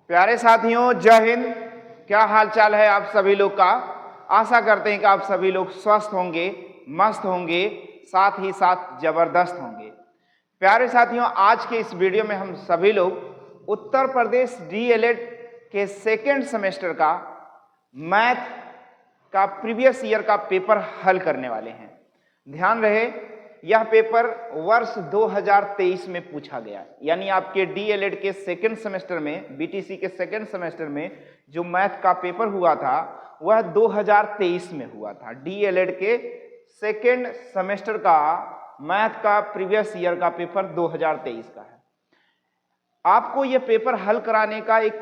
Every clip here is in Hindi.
प्यारे साथियों, जय हिंद। क्या हाल चाल है आप सभी लोग का। आशा करते हैं कि आप सभी लोग स्वस्थ होंगे, मस्त होंगे, साथ ही साथ जबरदस्त होंगे। प्यारे साथियों, आज के इस वीडियो में हम सभी लोग उत्तर प्रदेश डीएलएड के सेकेंड सेमेस्टर का मैथ का प्रीवियस ईयर का पेपर हल करने वाले हैं। ध्यान रहे, यह पेपर वर्ष 2023 में पूछा गया, यानी आपके डीएलएड के सेकेंड सेमेस्टर में, बीटीसी के सेकेंड सेमेस्टर में जो मैथ का पेपर हुआ था वह 2023 में हुआ था। डीएलएड के सेकेंड सेमेस्टर का मैथ का प्रीवियस ईयर का पेपर 2023 का है। आपको यह पेपर हल कराने का एक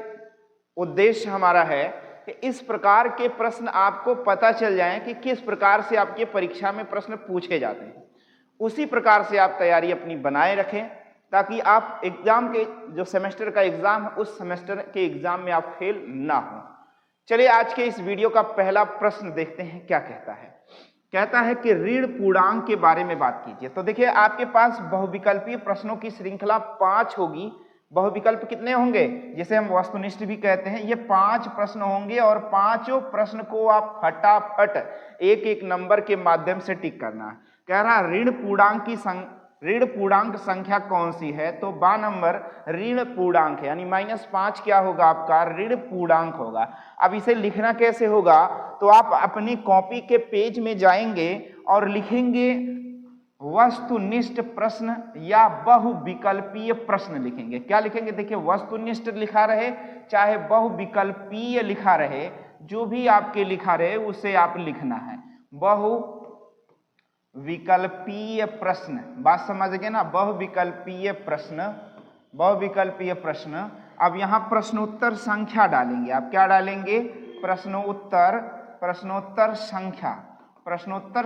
उद्देश्य हमारा है कि इस प्रकार के प्रश्न आपको पता चल जाएं कि किस प्रकार से आपके परीक्षा में प्रश्न पूछे जाते हैं। उसी प्रकार से आप तैयारी अपनी बनाए रखें ताकि आप एग्जाम के जो सेमेस्टर का एग्जाम है उस सेमेस्टर के एग्जाम में आप फेल ना हो। चलिए आज के इस वीडियो का पहला प्रश्न देखते हैं क्या कहता है। कहता है कि ऋण पूर्णांक के बारे में बात कीजिए। तो देखिए, आपके पास बहुविकल्पीय प्रश्नों की श्रृंखला 5 होगी। बहुविकल्प कितने होंगे, जिसे हम वस्तुनिष्ठ भी कहते हैं। ये 5 प्रश्न होंगे और पांचों प्रश्न को आप फटाफट एक एक नंबर के माध्यम से टिक करना है। कह रहा ऋण पूर्णांक संख्या कौन सी है, तो बा नंबर ऋण पूर्णांक है, यानी -5 क्या होगा आपका ऋण पूर्णांक होगा। अब इसे लिखना कैसे होगा, तो आप अपनी कॉपी के पेज में जाएंगे और लिखेंगे वस्तुनिष्ठ प्रश्न या बहुविकल्पीय प्रश्न लिखेंगे। क्या लिखेंगे, देखिए वस्तुनिष्ठ लिखा रहे चाहे बहुविकल्पीय लिखा रहे, जो भी आपके लिखा रहे उसे आप लिखना है। बहुविकल्पीय प्रश्न, बात समझ गए ना। बहुविकल्पीय प्रश्न। अब यहाँ प्रश्नोत्तर संख्या डालेंगे। आप क्या डालेंगे, प्रश्नोत्तर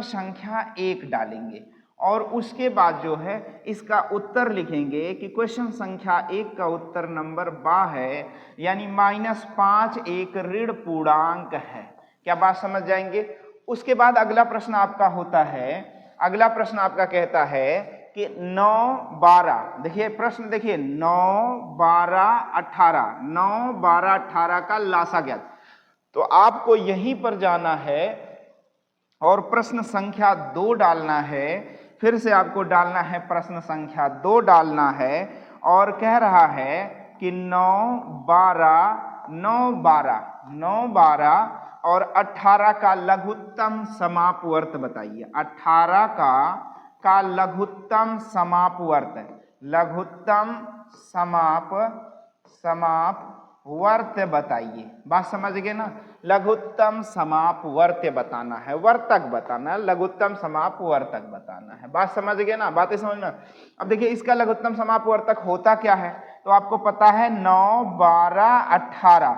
संख्या 1 डालेंगे और उसके बाद जो है इसका उत्तर लिखेंगे कि क्वेश्चन संख्या 1 का उत्तर नंबर बा है, यानी -5 एक ऋण पूर्णांक है। क्या बात समझ जाएंगे। उसके बाद अगला प्रश्न आपका होता है, अगला प्रश्न आपका कहता है कि 9, 12, देखिए प्रश्न देखिए 9, 12, 18, 9, 12, 18 का लासा ज्ञात। तो आपको यहीं पर जाना है और प्रश्न संख्या 2 डालना है। फिर से आपको डालना है प्रश्न संख्या 2 डालना है और कह रहा है कि 9, 12 और 18 का लघुत्तम समापवर्त बताइए। 18 का लघुत्तम समापवर्त, वर्त बताइए। बात समझ गए ना। लघुत्तम समाप वर्त बताना है, वर्तक बताना है, लघुत्तम समाप वर्तक बताना है। बात समझ गए ना, बातें समझना। अब देखिए इसका लघुत्तम समाप वर्तक होता क्या है, तो आपको पता है 9, 12, 18,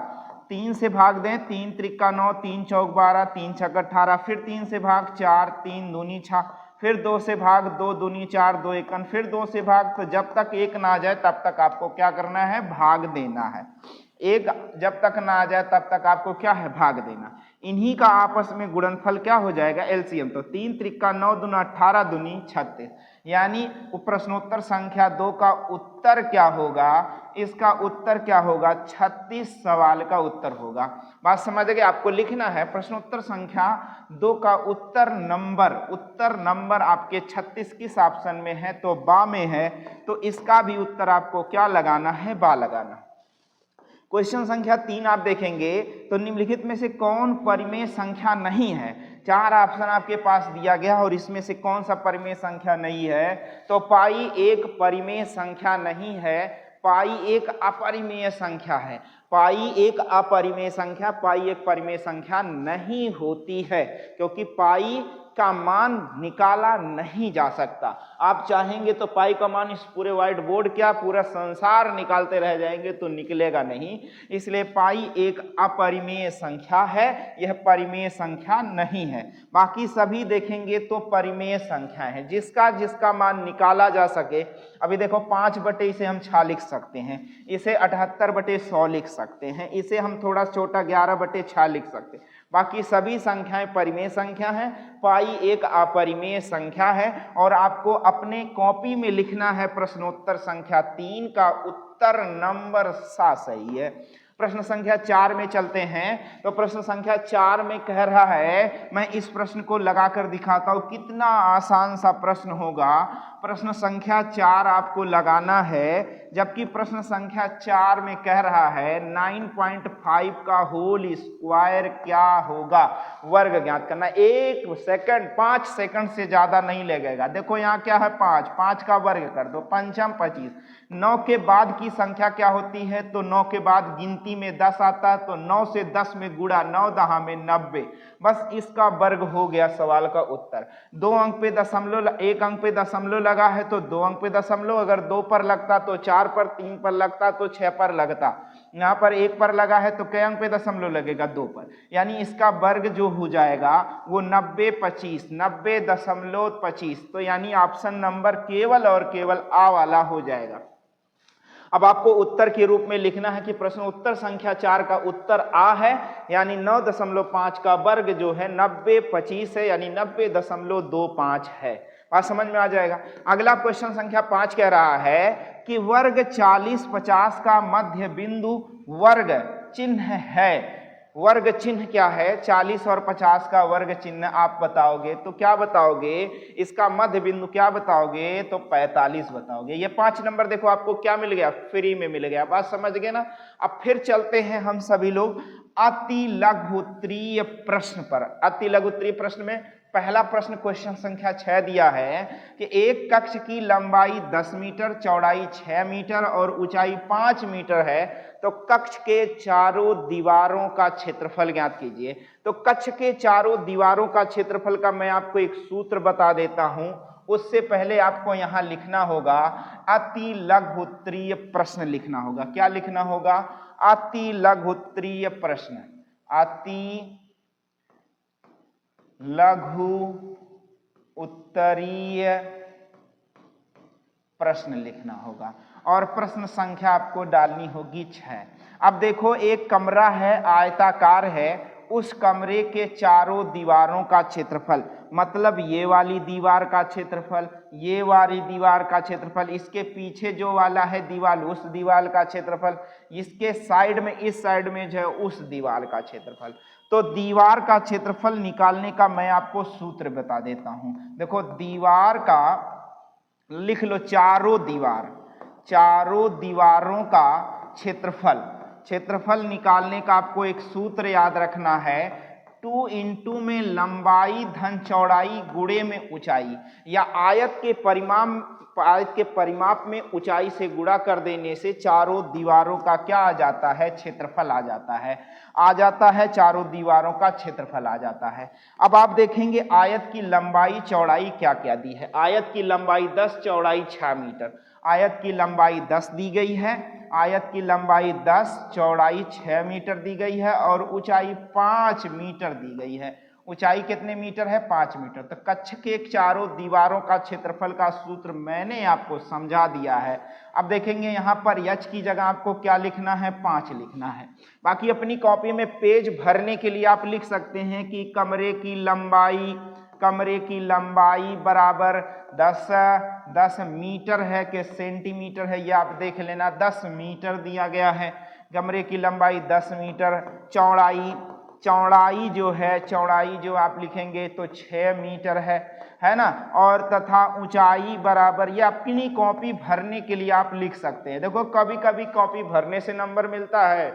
3 से भाग दें, 3 त्रिका 9, 3 चौक 12, 3 छक 18, फिर 3 से भाग 4, 3 दूनी 6, फिर 2 से भाग 2 दूनी 4, 2 एकन, फिर 2 से भाग। तो जब तक 1 ना आ जाए तब तक आपको क्या करना है, भाग देना है। 1 जब तक ना आ जाए तब तक आपको क्या है, भाग देना। इन्हीं का आपस में गुणनफल क्या हो जाएगा, एलसीएम। तो 3 त्रिका 9 दूना 18 दूनी 36, यानी प्रश्नोत्तर संख्या 2 का उत्तर क्या होगा, इसका उत्तर क्या होगा, 36 सवाल का उत्तर होगा। बात समझ गए। आपको लिखना है प्रश्नोत्तर संख्या 2 का उत्तर नंबर आपके 36 किस ऑप्शन में है, तो बा में है। तो इसका भी उत्तर आपको क्या लगाना है, बा लगाना। क्वेश्चन संख्या 3 आप देखेंगे तो निम्नलिखित में से कौन परिमेय संख्या नहीं है। 4 ऑप्शन आपके पास दिया गया और इसमें से कौन सा परिमेय संख्या नहीं है, तो पाई एक परिमेय संख्या नहीं है, पाई एक अपरिमेय संख्या है। पाई एक अपरिमेय संख्या, पाई एक परिमेय संख्या नहीं होती है, क्योंकि पाई का मान निकाला नहीं जा सकता। आप चाहेंगे तो पाई का मान इस पूरे व्हाइट बोर्ड क्या पूरा संसार निकालते रह जाएंगे तो निकलेगा नहीं। इसलिए पाई एक अपरिमेय संख्या है, यह परिमेय संख्या नहीं है। बाकी सभी देखेंगे तो परिमेय संख्या है, जिसका मान निकाला जा सके। अभी देखो 5 बटे इसे हम 6 लिख सकते हैं, इसे 78 बटे 100 लिख सकते हैं, इसे हम थोड़ा छोटा 11 बटे 6 लिख सकते हैं। बाकी सभी संख्याएं परिमेय संख्या है, पाई एक अपरिमेय संख्या है। और आपको अपने कॉपी में लिखना है प्रश्नोत्तर संख्या 3 का उत्तर नंबर सा सही है। प्रश्न संख्या 4 में चलते हैं। तो प्रश्न संख्या 4 में कह रहा है, मैं इस प्रश्न को लगाकर दिखाता हूं, कितना आसान सा प्रश्न होगा। प्रश्न संख्या 4 आपको लगाना है, जबकि प्रश्न संख्या 4 में कह रहा है 9.5 का होल स्क्वायर क्या होगा, वर्ग ज्ञात करना। 1 सेकंड 5 सेकंड से ज्यादा नहीं लगेगा। देखो यहाँ क्या है 5, 5 का वर्ग कर दो, पंचम 25। 9 के बाद की संख्या क्या होती है, तो 9 के बाद गिनती में 10 आता है, तो 9 से 10 में गुणा, 9 दहा में 90। बस इसका वर्ग हो गया सवाल का उत्तर। 2 अंक पे दशमलव, 1 अंक पे दशमलव लगा है तो 2 अंक पे दशमलव, अगर 2 पर लगता तो 4 पर, 3 पर लगता तो 6 पर लगता। यहाँ पर 1 पर लगा है तो कै अंक पे दशमलव लगेगा, 2 पर, यानी इसका वर्ग जो हो जाएगा वो 90/25, 90.25। तो यानी ऑप्शन नंबर केवल और केवल आ वाला हो जाएगा। अब आपको उत्तर के रूप में लिखना है कि प्रश्न उत्तर संख्या 4 का उत्तर आ है, यानी 9.5 का वर्ग जो है 90/25 है, यानी 90.25 है। बात समझ में आ जाएगा। अगला क्वेश्चन संख्या 5 कह रहा है कि वर्ग 40-50 का मध्य बिंदु वर्ग चिन्ह है। वर्ग चिन्ह क्या है, 40 और 50 का वर्ग चिन्ह आप बताओगे तो क्या बताओगे, इसका मध्य बिंदु क्या बताओगे, तो 45 बताओगे। ये 5 नंबर देखो आपको क्या मिल गया, फ्री में मिल गया। बात समझ गए ना। अब फिर चलते हैं हम सभी लोग अति लघुत्तरीय प्रश्न पर। अति लघुत्तरीय प्रश्न में पहला प्रश्न क्वेश्चन संख्या 6 दिया है कि एक कक्ष की लंबाई 10 मीटर, चौड़ाई 6 मीटर और ऊंचाई 5 मीटर है, तो कक्ष के चारों दीवारों का क्षेत्रफल ज्ञात कीजिए। तो कक्ष के चारों दीवारों का क्षेत्रफल का मैं आपको एक सूत्र बता देता हूं, उससे पहले आपको यहां लिखना होगा अति लघुत्तरीय प्रश्न लिखना होगा। क्या लिखना होगा, अति लघुत्तरीय प्रश्न, अति लघु उत्तरीय प्रश्न लिखना होगा और प्रश्न संख्या आपको डालनी होगी 6। अब देखो एक कमरा है, आयताकार है, उस कमरे के चारों दीवारों का क्षेत्रफल, मतलब ये वाली दीवार का क्षेत्रफल, ये वाली दीवार का क्षेत्रफल, इसके पीछे जो वाला है दीवार उस दीवार का क्षेत्रफल, इसके साइड में, इस साइड में जो है उस दीवार का क्षेत्रफल। तो दीवार का क्षेत्रफल निकालने का मैं आपको सूत्र बता देता हूं। देखो दीवार का लिख लो, चारों दीवार, चारों दीवारों का क्षेत्रफल, क्षेत्रफल निकालने का आपको एक सूत्र याद रखना है, 2 इंटू में लंबाई धन चौड़ाई गुणे में ऊंचाई, या आयत के परिमाप में ऊंचाई से गुणा कर देने से चारों दीवारों का क्या आ जाता है, क्षेत्रफल आ जाता है, चारों दीवारों का क्षेत्रफल आ जाता है। अब आप देखेंगे आयत की लंबाई चौड़ाई क्या क्या दी है। आयत की लंबाई 10, चौड़ाई 6 मीटर। आयत की लंबाई 10 दी गई है, आयत की लंबाई 10, चौड़ाई 6 मीटर दी गई है और ऊंचाई 5 मीटर दी गई है। ऊंचाई कितने मीटर है, 5 मीटर। तो कक्ष के चारों दीवारों का क्षेत्रफल का सूत्र मैंने आपको समझा दिया है। अब देखेंगे यहाँ पर h की जगह आपको क्या लिखना है, 5 लिखना है। बाकी अपनी कॉपी में पेज भरने के लिए आप लिख सकते हैं कि कमरे की लंबाई बराबर 10 मीटर है कि सेंटीमीटर है, ये आप देख लेना। 10 मीटर दिया गया है, कमरे की लंबाई 10 मीटर। चौड़ाई जो आप लिखेंगे तो 6 मीटर है ना। और तथा ऊंचाई बराबर, ये अपनी कॉपी भरने के लिए आप लिख सकते हैं। देखो कभी कभी कॉपी भरने से नंबर मिलता है,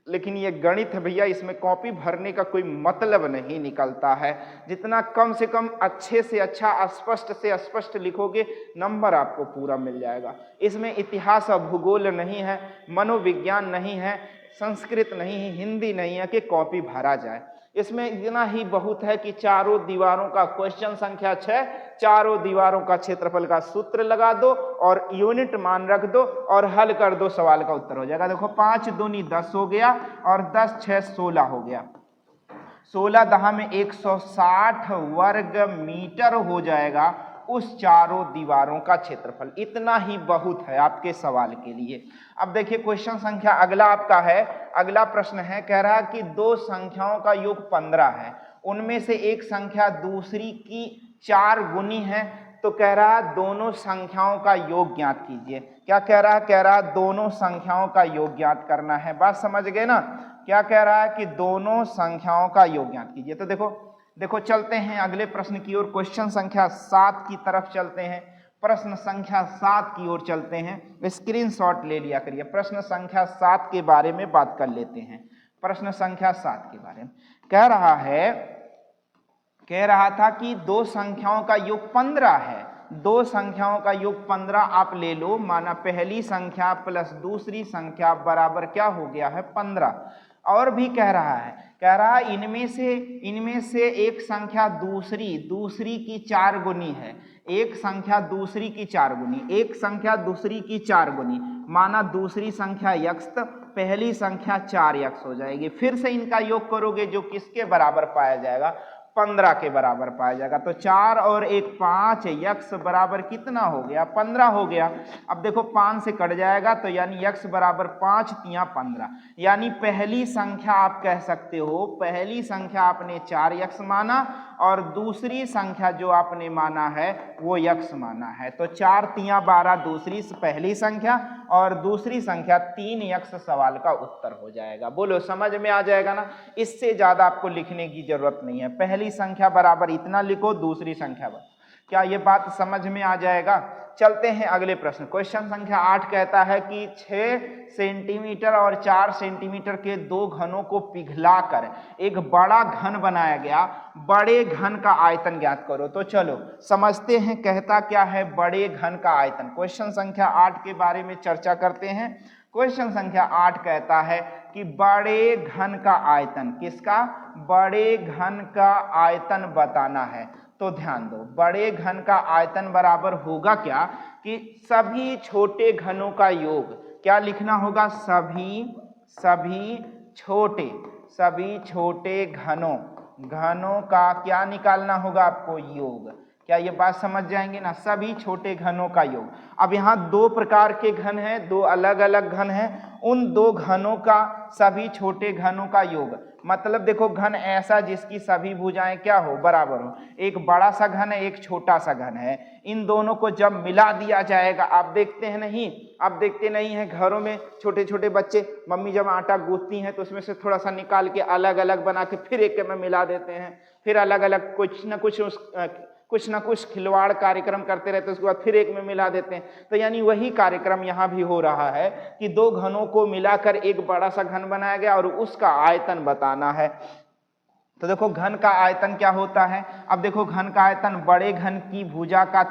लेकिन ये गणित है भैया, इसमें कॉपी भरने का कोई मतलब नहीं निकलता है। जितना कम से कम अच्छे से अच्छा, स्पष्ट से स्पष्ट लिखोगे, नंबर आपको पूरा मिल जाएगा। इसमें इतिहास और भूगोल नहीं है, मनोविज्ञान नहीं है, संस्कृत नहीं है, हिंदी नहीं है कि कॉपी भरा जाए। इसमें इतना ही बहुत है कि चारों दीवारों का, क्वेश्चन संख्या 6, चारों दीवारों का क्षेत्रफल का सूत्र लगा दो और यूनिट मान रख दो और हल कर दो, सवाल का उत्तर हो जाएगा। देखो 5 दूनी 10 हो गया और 10 6 16 हो गया। 16 दहा में 160 वर्ग मीटर हो जाएगा उस चारों दीवारों का क्षेत्रफल। इतना ही बहुत है आपके सवाल के लिए। अब देखिए क्वेश्चन संख्या अगला आपका है, अगला प्रश्न है, कह रहा है कि 2 संख्याओं का योग 15 है, उनमें से एक संख्या दूसरी की 4 गुनी है, तो कह रहा है दोनों संख्याओं का योग ज्ञात कीजिए। क्या कह रहा है? कह रहा है दोनों संख्याओं का योग ज्ञात करना है। बात समझ गए ना? क्या कह रहा है कि दोनों संख्याओं का योग ज्ञात कीजिए। तो देखो चलते हैं अगले प्रश्न की ओर। क्वेश्चन संख्या 7 की तरफ चलते हैं। प्रश्न संख्या 7 की ओर चलते हैं। स्क्रीनशॉट ले लिया करिए। प्रश्न संख्या 7 के बारे में बात कर लेते हैं। प्रश्न संख्या 7 के बारे में कह रहा था कि दो संख्याओं का योग 15 है। दो संख्याओं का योग 15 आप ले लो, माना पहली संख्या प्लस दूसरी संख्या बराबर क्या हो गया है? 15। और भी कह रहा है इनमें से एक संख्या दूसरी की 4 गुनी है। एक संख्या दूसरी की 4 गुनी, एक संख्या दूसरी की 4 गुनी, माना दूसरी संख्या x पहली संख्या 4x हो जाएगी। फिर से इनका योग करोगे जो किसके बराबर पाया जाएगा? 15 के बराबर पाया जाएगा। तो 4 और 1 5, x बराबर कितना हो गया? 15 हो गया। अब देखो 5 से कट जाएगा तो यानी x बराबर 5 तिया 15, यानी पहली संख्या आप कह सकते हो, पहली संख्या आपने 4x माना और दूसरी संख्या जो आपने माना है वो x माना है। तो 4 तिया 12 दूसरी पहली संख्या और दूसरी संख्या 3x सवाल का उत्तर हो जाएगा। बोलो समझ में आ जाएगा ना? इससे ज्यादा आपको लिखने की जरूरत नहीं है। पहली संख्या बराबर इतना लिखो, दूसरी संख्या बराबर। क्या ये बात समझ में आ जाएगा? चलते हैं अगले प्रश्न। क्वेश्चन संख्या 8 कहता है कि 6 सेंटीमीटर और 4 सेंटीमीटर के दो घनों को पिघलाकर एक बड़ा घन बनाया गया। बड़े घन का आयतन ज्ञात करो। तो चलो समझते हैं कहता क्या है बड़े घन का आयतन। क्वेश्चन संख्या 8 के बारे में चर्चा करते हैं। क्वेश्चन संख्या 8 कहता है कि बड़े घन का आयतन, किसका? बड़े घन का आयतन बताना है। तो ध्यान दो, बड़े घन का आयतन बराबर होगा क्या कि सभी छोटे घनों का योग। क्या लिखना होगा? सभी छोटे घनों का क्या निकालना होगा आपको? योग। क्या ये बात समझ जाएंगे ना? सभी छोटे घनों का योग। अब यहाँ दो प्रकार के घन हैं, दो अलग अलग घन हैं। उन दो घनों का सभी छोटे घनों का योग, मतलब देखो घन ऐसा जिसकी सभी भुजाएं क्या हो? बराबर हो। एक बड़ा सा घन है, एक छोटा सा घन है। इन दोनों को जब मिला दिया जाएगा, आप देखते नहीं है घरों में छोटे छोटे बच्चे मम्मी जब आटा गूंथती हैं तो उसमें से थोड़ा सा निकाल के अलग अलग बना के फिर एक में मिला देते हैं, फिर अलग अलग कुछ ना कुछ खिलवाड़ कार्यक्रम करते रहते हैं, उसके बाद फिर एक में मिला देते हैं। तो यानी वही कार्यक्रम यहाँ भी हो रहा है कि दो घनों को मिलाकर एक बड़ा सा घन बनाया गया और उसका आयतन बताना है। तो देखो घन का आयतन क्या होता है? अब देखो घन का आयतन बड़े घन की भुजा का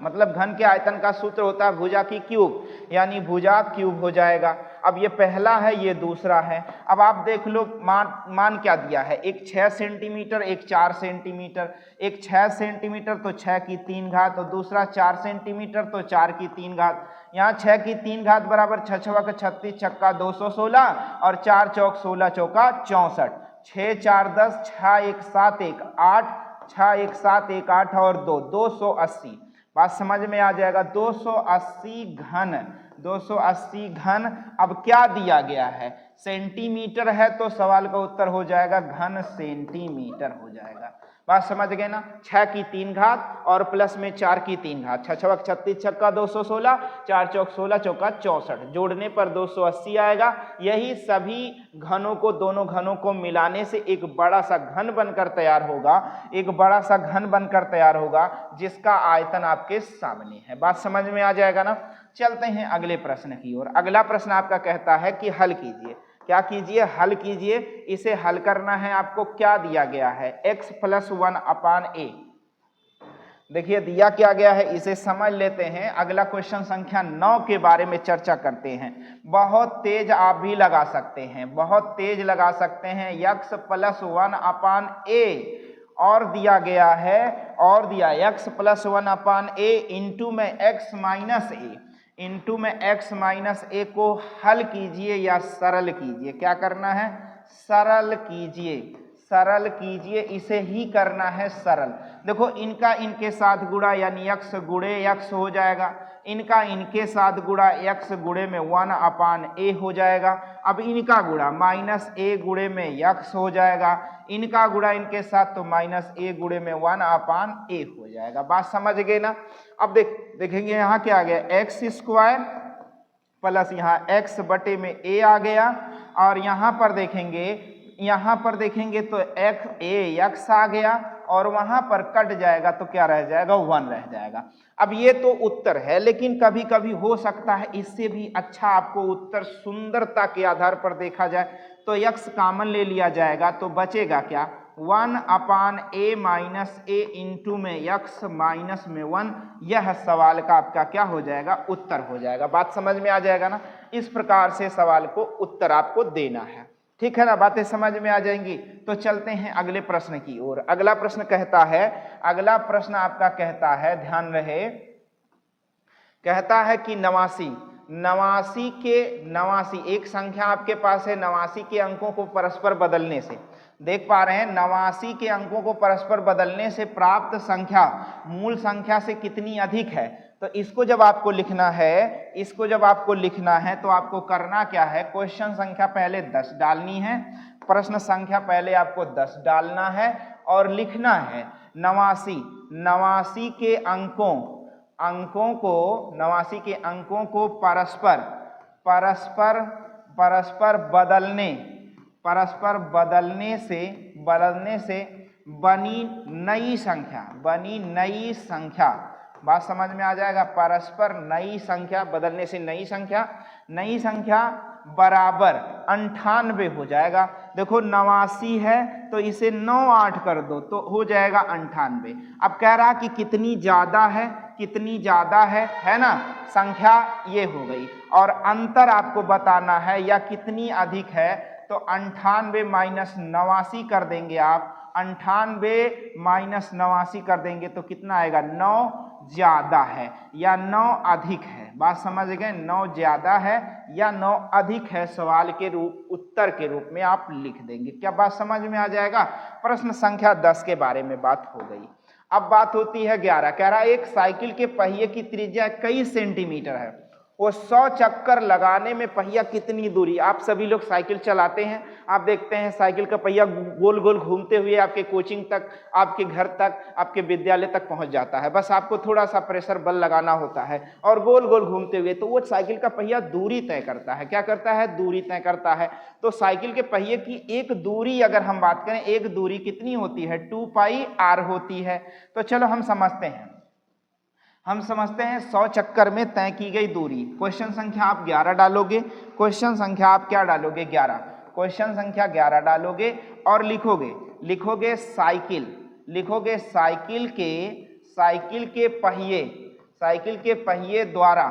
मतलब घन के आयतन का सूत्र होता है भुजा की क्यूब, यानी भुजा क्यूब हो जाएगा। अब ये पहला है, ये दूसरा है। अब आप देख लो मान क्या दिया है? एक 6 सेंटीमीटर, एक 4 सेंटीमीटर। एक 6 सेंटीमीटर तो 6 की 3 घात और दूसरा 4 सेंटीमीटर तो 4 की 3 घात। यहाँ 6 की 3 घात बराबर 6 छक्का 36 छक्का 216 और 4 चौक 16 चौका 64। 6 4 10, 6 1 7 1 8, 6 1 7 1 8 और 2 280। बात समझ में आ जाएगा? 280 घन। अब क्या दिया गया है? सेंटीमीटर है तो सवाल का उत्तर हो जाएगा घन सेंटीमीटर हो जाएगा। बात समझ गए ना? 6 की 3 घात और प्लस में 4 की 3 घात, 6 छक्का 36 छक्का 216, 4 चौक 16 चौका 64, जोड़ने पर 280 आएगा। यही सभी घनों को, दोनों घनों को मिलाने से एक बड़ा सा घन बनकर तैयार होगा, जिसका आयतन आपके सामने है। बात समझ में आ जाएगा ना? चलते हैं अगले प्रश्न की ओर। अगला प्रश्न आपका कहता है कि हल कीजिए। क्या कीजिए? हल कीजिए। इसे हल करना है आपको। क्या दिया गया है? x + 1/a। देखिए दिया क्या गया है, इसे समझ लेते हैं। अगला क्वेश्चन संख्या 9 के बारे में चर्चा करते हैं। बहुत तेज आप भी लगा सकते हैं, x + 1/a। और दिया गया है, x + 1/a x - a को हल कीजिए या सरल कीजिए। क्या करना है? सरल कीजिए, इसे ही करना है सरल। देखो इनका इनके साथ गुणा, यानी x गुणे x हो जाएगा। इनका इनके साथ गुणा x गुणे में 1/a हो जाएगा। अब इनका गुणा -a गुणे में x हो जाएगा, इनका गुणा इनके साथ तो -a गुणे में 1/a हो जाएगा। बात समझ गए ना। अब देखेंगे यहाँ क्या आ गया, x² प्लस यहाँ x बटे में a आ गया, और यहाँ पर देखेंगे तो x आ गया, और वहां पर कट जाएगा तो क्या रह जाएगा, 1 रह जाएगा। अब ये तो उत्तर है, लेकिन कभी कभी हो सकता है इससे भी अच्छा आपको उत्तर सुंदरता के आधार पर देखा जाए तो x कॉमन ले लिया जाएगा, तो बचेगा क्या, 1/a माइनस a इंटू में x माइनस में 1। यह सवाल का आपका क्या हो जाएगा, उत्तर हो जाएगा। बात समझ में आ जाएगा ना। इस प्रकार से सवाल को उत्तर आपको देना है, ठीक है ना। बातें समझ में आ जाएंगी। तो चलते हैं अगले प्रश्न की ओर। अगला प्रश्न कहता है, अगला प्रश्न आपका कहता है, ध्यान रहे, कहता है कि 89 एक संख्या आपके पास है, 89 के अंकों को परस्पर बदलने से, देख पा रहे हैं, 89 के अंकों को परस्पर बदलने से प्राप्त संख्या मूल संख्या से कितनी अधिक है। तो इसको जब आपको लिखना है, तो आपको करना क्या है, क्वेश्चन संख्या पहले 10 डालनी है, प्रश्न संख्या पहले आपको 10 डालना है, और लिखना है 89 के अंकों को परस्पर बदलने से बनी नई संख्या। बात समझ में आ जाएगा। परस्पर नई संख्या बदलने से नई संख्या बराबर 98 हो जाएगा। देखो 89 है तो इसे 9 8 कर दो तो हो जाएगा 98। अब कह रहा कि कितनी ज्यादा है ना, संख्या ये हो गई, और अंतर आपको बताना है या कितनी अधिक है, तो 98 माइनस 89 कर देंगे आप, 98 माइनस 89 कर देंगे तो कितना आएगा, 9 ज्यादा है या 9 अधिक है। बात समझ गए, 9 ज्यादा है या 9 अधिक है, सवाल के उत्तर के रूप में आप लिख देंगे। क्या बात समझ में आ जाएगा। प्रश्न संख्या 10 के बारे में बात हो गई। अब बात होती है 11। कह रहा है एक साइकिल के पहिए की त्रिज्या कई सेंटीमीटर है, वो 100 चक्कर लगाने में पहिया कितनी दूरी। आप सभी लोग साइकिल चलाते हैं, आप देखते हैं साइकिल का पहिया गोल गोल घूमते हुए आपके कोचिंग तक, आपके घर तक, आपके विद्यालय तक पहुंच जाता है। बस आपको थोड़ा सा प्रेशर बल लगाना होता है और गोल गोल घूमते हुए, तो वो साइकिल का पहिया दूरी तय करता है। क्या करता है, दूरी तय करता है। तो साइकिल के पहिए की एक दूरी अगर हम बात करें, एक दूरी कितनी होती है, 2πr होती है। तो चलो हम समझते हैं 100 चक्कर में तय की गई दूरी। क्वेश्चन संख्या आप 11 डालोगे, क्वेश्चन संख्या आप क्या डालोगे, 11, क्वेश्चन संख्या 11 डालोगे और लिखोगे साइकिल के पहिए द्वारा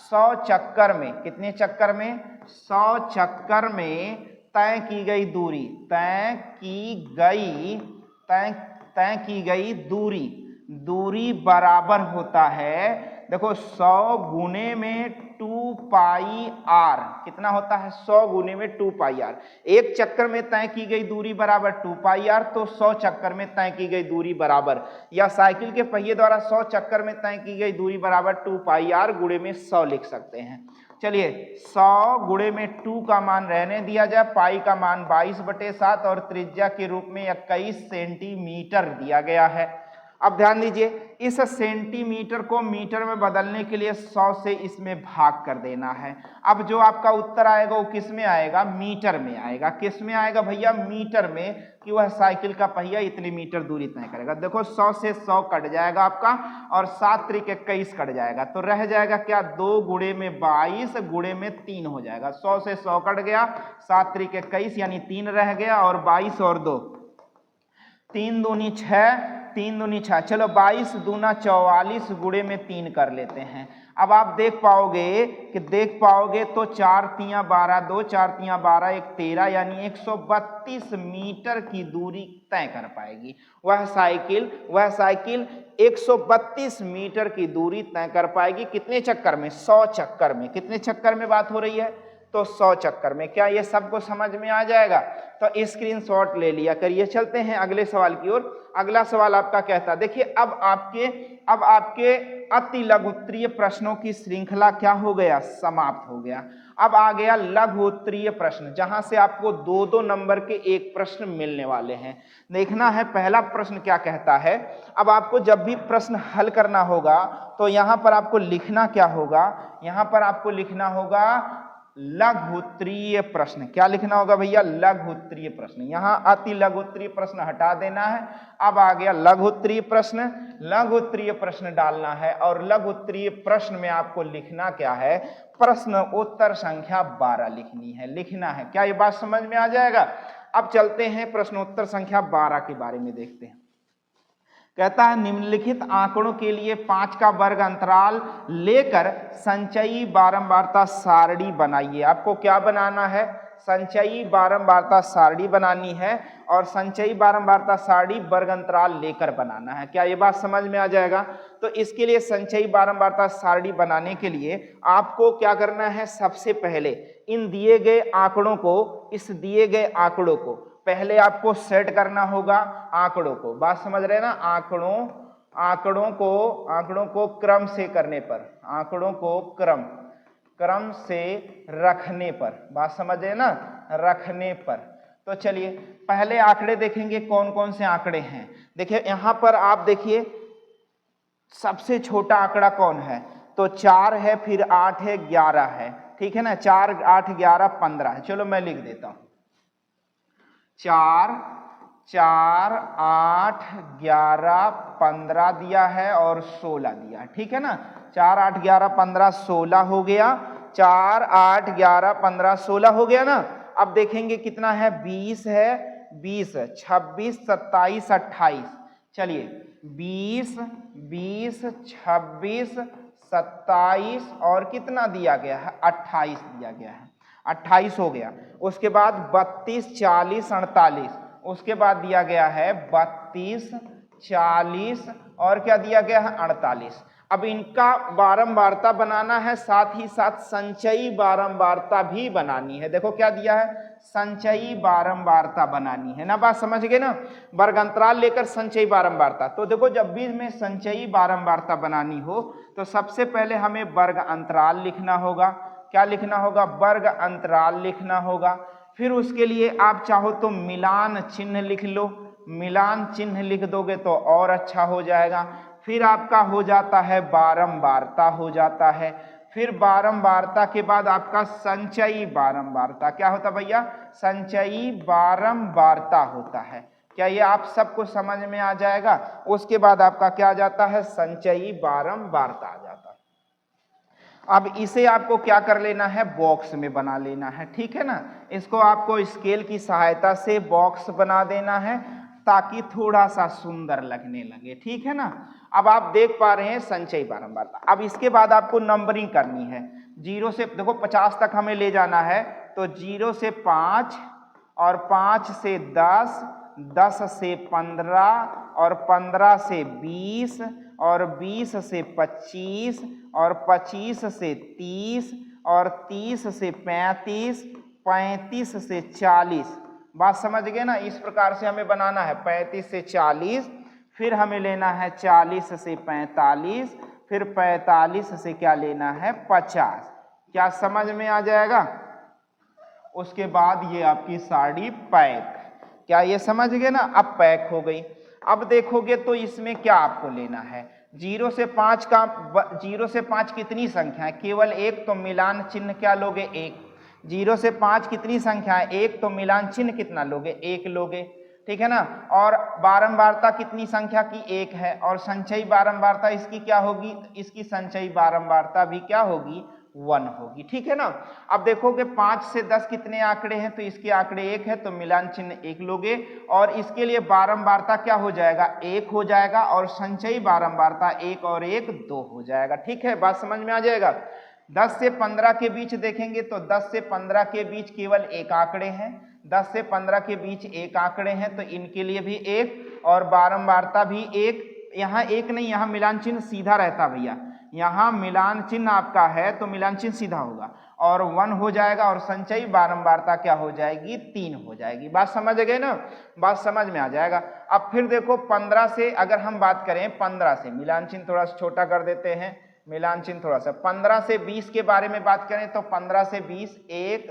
100 चक्कर में, कितने चक्कर में, 100 चक्कर में तय की गई दूरी बराबर होता है। देखो 100 गुने में 2πr कितना होता है, 100 गुने में 2πr। एक चक्कर में तय की गई दूरी बराबर 2πr, तो 100 चक्कर में तय की गई दूरी बराबर, या साइकिल के पहिए द्वारा 100 चक्कर में तय की गई दूरी बराबर 2πr गुणे में 100 लिख सकते हैं। चलिए 100 गुणे में 2 का मान रहने दिया जाए, पाई का मान 22/7 और त्रिज्या के रूप में 21 सेंटीमीटर दिया गया है। अब ध्यान दीजिए, इस सेंटीमीटर को मीटर में बदलने के लिए 100 से इसमें भाग कर देना है। अब जो आपका उत्तर आएगा वो किस में आएगा, मीटर में आएगा। किस में आएगा भैया, मीटर में, कि वह साइकिल का पहिया इतने मीटर दूरी तय करेगा। देखो 100 से 100 कट जाएगा आपका, और 7 त्रिक 21 कट जाएगा, तो रह जाएगा क्या, 2 गुणे में 22 गुणे में 3 हो जाएगा। 100 से 100 कट गया, 7 त्रिक 21 यानी 3 रह गया, और 22 और 2, 3 दूनी 6, 3 दूनी 6, चलो 22 दूना 44 गुणे में 3 कर लेते हैं। अब आप देख पाओगे तो 4 तियां 12, 2 4 तियां 12, 1 13, यानी 132 मीटर की दूरी तय कर पाएगी। वह साइकिल 132 मीटर की दूरी तय कर पाएगी। कितने चक्कर में, 100 चक्कर में। कितने चक्कर में बात हो रही है, तो तो 100 चक्कर में। क्या ये सबको समझ में आ जाएगा? तो स्क्रीनशॉट ले लिया करिए। चलते हैं अगले सवाल की ओर। अगला सवाल आपका कहता है, देखिए अब आपके अति लघु उत्तरीय प्रश्नों की श्रृंखला क्या हो गया? समाप्त हो गया। अब आ गया लघु उत्तरीय प्रश्न, जहां से आपको 2-2 नंबर के एक प्रश्न मिलने वाले हैं। देखना है पहला प्रश्न क्या कहता है। अब आपको जब भी प्रश्न हल करना होगा तो यहां पर आपको लिखना क्या होगा? यहां पर आपको लिखना होगा लघु उत्तरीय प्रश्न। क्या लिखना होगा भैया? लघु उत्तरीय प्रश्न। यहां अति लघु उत्तरीय प्रश्न हटा देना है। अब आ गया लघु उत्तरीय प्रश्न। लघु उत्तरीय प्रश्न डालना है और लघु उत्तरीय प्रश्न में आपको लिखना क्या है? प्रश्न उत्तर संख्या 12 लिखनी है, लिखना है। क्या ये बात समझ में आ जाएगा? अब चलते हैं प्रश्नोत्तर संख्या 12 के बारे में देखते हैं। कहता है निम्नलिखित आंकड़ों के लिए 5 का वर्ग अंतराल लेकर संचयी बारंबारता सारणी बनाइए। आपको क्या बनाना है? संचयी बारंबारता सारणी बनानी है और संचयी बारंबारता सारणी वर्ग अंतराल लेकर बनाना है। क्या ये बात समझ में आ जाएगा? तो इसके लिए संचयी बारंबारता सारणी बनाने के लिए आपको क्या करना है? सबसे पहले इन दिए गए आंकड़ों को, इस दिए गए आंकड़ों को पहले आपको सेट करना होगा। आंकड़ों को, बात समझ रहे हैं ना? आंकड़ों को क्रम से करने पर, आंकड़ों को क्रम से रखने पर, बात समझ रहे हैं ना? रखने पर। तो चलिए पहले आंकड़े देखेंगे कौन कौन से आंकड़े हैं। देखिए यहां पर आप देखिए सबसे छोटा आंकड़ा कौन है? तो 4 है, फिर 8 है, 11 है, ठीक है ना? 4, 8, 11, 15 है। चलो मैं लिख देता हूं। 4, 8, 11, 15 दिया है और 16 दिया है, ठीक है ना? 4, 8, 11, 15, 16 हो गया। 4, 8, 11, 15, 16 हो गया ना? अब देखेंगे कितना है? 20 है, 20, 26, 27, 28। चलिए 20, 26, 27 और कितना दिया गया है? 28 दिया गया है। 28 हो गया। उसके बाद 32, 40, 48। उसके बाद दिया गया है 32, 40 और क्या दिया गया है? 48। अब इनका बारंबारता बनाना है, साथ ही साथ संचयी बारंबारता भी बनानी है। देखो क्या दिया है? संचयी बारंबारता बनानी है ना? बात समझ गए ना? वर्ग अंतराल लेकर संचयी बारंबारता। तो देखो जब भी में संचयी बारंबारता बनानी हो तो सबसे पहले हमें वर्ग अंतराल लिखना होगा। क्या लिखना होगा? वर्ग अंतराल लिखना होगा। फिर उसके लिए आप चाहो तो मिलान चिन्ह लिख लो। मिलान चिन्ह लिख दोगे तो और अच्छा हो जाएगा। फिर आपका हो जाता है बारंबारता हो जाता है। फिर बारंबारता के बाद आपका संचयी बारंबारता। क्या होता भैया? संचयी बारंबारता होता है। क्या ये आप सबको समझ में आ जाएगा? उसके बाद आपका क्या आ जाता है? संचयी बारंबारता आ जाता है। अब इसे आपको क्या कर लेना है? बॉक्स में बना लेना है, ठीक है ना? इसको आपको स्केल की सहायता से बॉक्स बना देना है ताकि थोड़ा सा सुंदर लगने लगे, ठीक है ना? अब आप देख पा रहे हैं संचयी बारंबारता। अब इसके बाद आपको नंबरिंग करनी है। 0 से देखो 50 तक हमें ले जाना है, तो 0 से 5 और 5 से 10, 10 से 15 और 15 से 20 और 20 से 25 और 25 से 30 और 30 से 35, 35 से 40। बात समझ गए ना? इस प्रकार से हमें बनाना है 35 से 40, फिर हमें लेना है 40 से 45, फिर 45 से क्या लेना है? 50। क्या समझ में आ जाएगा? उसके बाद ये आपकी साड़ी पैक। क्या ये समझ गए ना? अब पैक हो गई। अब देखोगे तो इसमें क्या आपको लेना है? 0 से 5 कितनी संख्या है? केवल एक, तो मिलान चिन्ह क्या लोगे? 1। 0 से 5 कितनी संख्या है? 1, तो मिलान चिन्ह कितना लोगे? 1 लोगे, ठीक है ना? और बारंबारता कितनी संख्या की? 1 है। और संचयी बारंबारता इसकी क्या होगी? इसकी संचयी बारंबारता भी क्या होगी? 1 होगी, ठीक है ना? अब देखोगे 5 से 10 कितने आंकड़े हैं? तो इसके आंकड़े 1 है, तो मिलान चिन्ह 1 लोगे और इसके लिए बारंबारता क्या हो जाएगा? 1 हो जाएगा और संचयी बारंबारता 1 और 1 2 हो जाएगा, ठीक है? बात समझ में आ जाएगा? 10 से 15 के बीच देखेंगे तो 10 से 15 के बीच केवल एक आंकड़े हैं। 10 से 15 के बीच एक आंकड़े हैं, तो इनके लिए भी 1 और बारंबारता भी 1। यहाँ 1 नहीं, यहाँ मिलान चिन्ह सीधा रहता भैया। यहाँ मिलान चिन्ह आपका है तो मिलान चिन्ह सीधा होगा और 1 हो जाएगा और संचयी बारंबारता क्या हो जाएगी 3 हो जाएगी। बात समझ गए ना, बात समझ में आ जाएगा। अब फिर देखो 15 से अगर हम बात करें 15 से, मिलान चिन्ह थोड़ा सा छोटा कर देते हैं, मिलान चिन्ह थोड़ा सा 15 से 20 के बारे में बात करें तो 15 से 20 1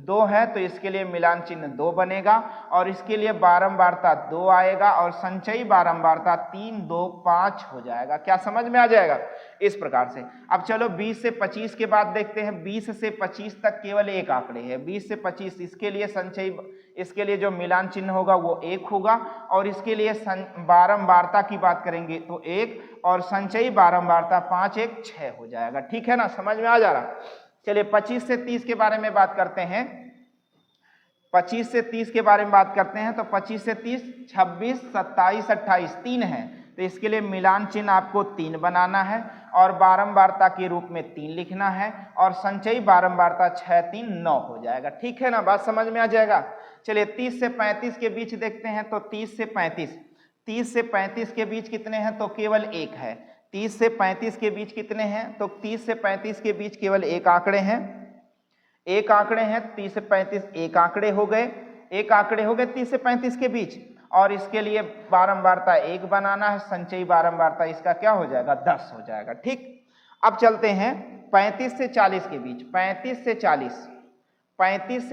2 है तो इसके लिए मिलान चिन्ह 2 बनेगा और इसके लिए बारंबारता 2 आएगा और संचयी बारंबारता 3 2 5 हो जाएगा। क्या समझ में आ जाएगा? इस प्रकार से। अब चलो 20 से 25 के बाद देखते हैं। 20 से 25 तक केवल एक आंकड़े है, 20 से 25 इसके लिए संचयी, इसके लिए जो मिलान चिन्ह होगा वो 1 होगा और इसके लिए बारंबारता की बात करेंगे तो 1 और संचयी बारंबारता 5 1 6 हो जाएगा। ठीक है ना, समझ में आ जा रहा? चलिए 25 से 30 के बारे में बात करते हैं। 25 से 30 के बारे में बात करते हैं तो 25 से 30 26 27 28 3 है तो इसके लिए मिलान चिन्ह आपको 3 बनाना है और बारंबारता के रूप में 3 लिखना है और संचयी बारंबारता 6 3 9 हो जाएगा। ठीक है ना, बात समझ में आ जाएगा। चलिए 30 से 35 के बीच देखते हैं तो 30 से 35 के बीच कितने हैं तो केवल एक है। 30 से 35 के बीच कितने हैं तो 30 से 35 के बीच केवल एक आंकड़े हैं, 30 से 35 एक आंकड़े हो गए, 30 से 35 के बीच और इसके लिए बारंबारता 1 बनाना है, संचयी बारंबारता इसका क्या हो जाएगा 10 हो जाएगा। ठीक, अब चलते हैं 35 से 40 के बीच। 35 से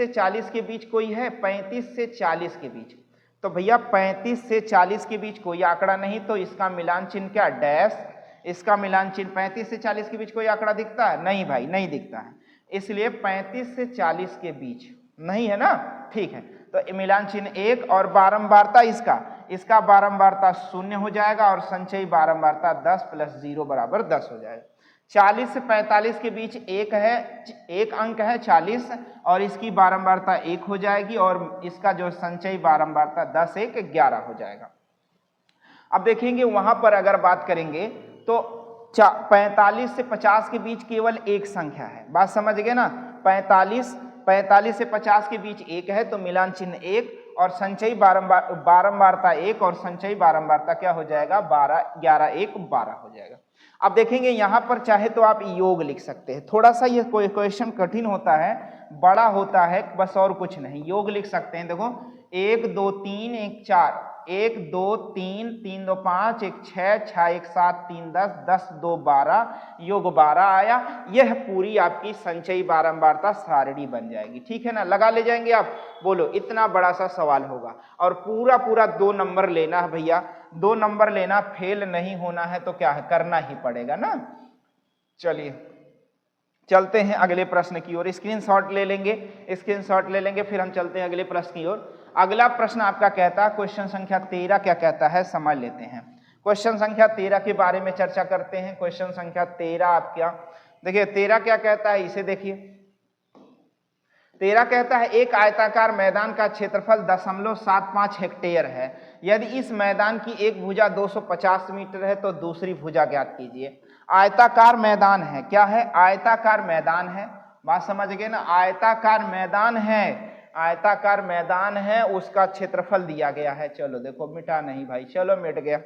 40 के बीच कोई है? 35 से 40 के बीच तो भैया 35 से 40 के बीच कोई आंकड़ा नहीं तो इसका मिलान चिन्ह क्या डैश, इसका मिलान चिन्ह 35 से 40 के बीच कोई आंकड़ा दिखता है? नहीं भाई, नहीं दिखता है, इसलिए 35 से 40 के बीच नहीं है ना। ठीक है, तो मिलान चिन्ह 1 और बारंबारता इसका बारंबारता 0 हो जाएगा और संचयी बारंबारता 10 + 0 बराबर 10 हो जाएगा। 40 से 45 के बीच एक अंक है 40 और इसकी बारंबारता 1 हो जाएगी और इसका जो संचयी बारंबारता 10 1 11 हो जाएगा। अब देखेंगे वहां पर अगर बात करेंगे तो 45 से 50 के बीच केवल एक संख्या है। बात समझ गए ना, 45 से 50 के बीच एक है तो मिलान चिन्ह 1 और संचयी बारंबारता 1 और संचयी बारंबारता क्या हो जाएगा 12 11 1 12 हो जाएगा। अब देखेंगे यहाँ पर चाहे तो आप योग लिख सकते हैं, थोड़ा सा ये क्वेश्चन कठिन होता है, बड़ा होता है, बस और कुछ नहीं। योग लिख सकते हैं, देखो 1 2 3 1 4 1 2 3 3 2 5 1 6 6 1 7 3 10 10 2 12 योग 12 आया। यह पूरी आपकी संचयी बारंबारता सारणी बन जाएगी। ठीक है ना, लगा ले जाएंगे आप। बोलो, इतना बड़ा सा सवाल होगा और पूरा 2 नंबर लेना है भैया, 2 नंबर लेना, फेल नहीं होना है तो क्या है, करना ही पड़ेगा ना। चलिए चलते हैं अगले प्रश्न की ओर, स्क्रीनशॉट ले लेंगे, फिर हम चलते हैं अगले प्रश्न की ओर। अगला प्रश्न आपका कहता है, क्वेश्चन संख्या 13 क्या कहता है, समझ लेते हैं। क्वेश्चन संख्या 13 के बारे में चर्चा करते हैं। क्वेश्चन संख्या 13 आपका देखिए 13 क्या कहता है, इसे देखिए। 13 कहता है एक आयताकार मैदान का क्षेत्रफल 0.75 हेक्टेयर है। यदि इस मैदान की एक भुजा 250 मीटर है तो दूसरी भुजा ज्ञात कीजिए। आयताकार मैदान है, क्या है, आयताकार मैदान है। बात समझ गए ना, आयताकार मैदान है, उसका क्षेत्रफल दिया गया है। चलो देखो, मिटा नहीं भाई, चलो मिट गया।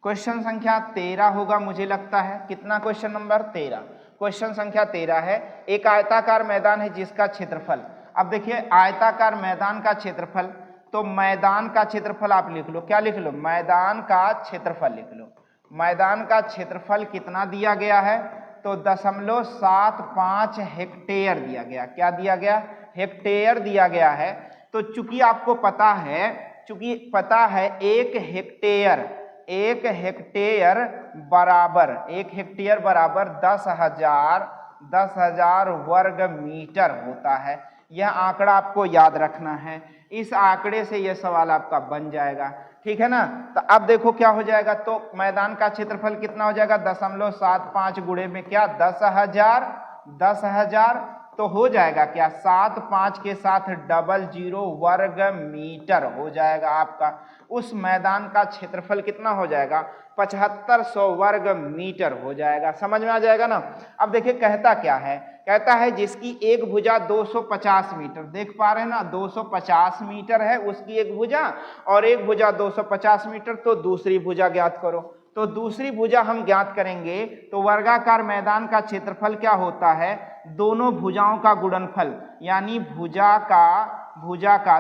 क्वेश्चन संख्या 13 होगा मुझे लगता है, कितना क्वेश्चन नंबर 13, क्वेश्चन संख्या 13 है। एक आयताकार मैदान है जिसका क्षेत्रफल, अब देखिए आयताकार मैदान का क्षेत्रफल, तो मैदान का क्षेत्रफल आप लिख लो, क्या लिख लो, मैदान का क्षेत्रफल लिख लो। मैदान का क्षेत्रफल कितना दिया गया है, तो 0.75 हेक्टेयर दिया गया। क्या दिया गया, हेक्टेयर दिया गया है। तो चूंकि आपको पता है, एक हेक्टेयर बराबर 10,000 वर्ग मीटर होता है। यह आंकड़ा आपको याद रखना है, इस आंकड़े से यह सवाल आपका बन जाएगा। ठीक है ना, तो अब देखो क्या हो जाएगा, तो मैदान का क्षेत्रफल कितना हो जाएगा, 0.75 गुणे में क्या 10,000 तो हो जाएगा क्या, 7 5 के साथ 00 वर्ग मीटर हो जाएगा आपका। उस मैदान का क्षेत्रफल कितना हो जाएगा, 7500 वर्ग मीटर हो जाएगा। समझ में आ जाएगा ना। अब देखिए कहता क्या है, कहता है जिसकी एक भुजा 250 मीटर, देख पा रहे हैं ना, 250 मीटर है उसकी एक भुजा, और एक भुजा 250 मीटर, तो दूसरी भुजा ज्ञात करो। तो दूसरी भुजा हम ज्ञात करेंगे तो वर्गाकार मैदान का क्षेत्रफल क्या होता है, दोनों भुजाओं का गुणनफल, यानी भुजा का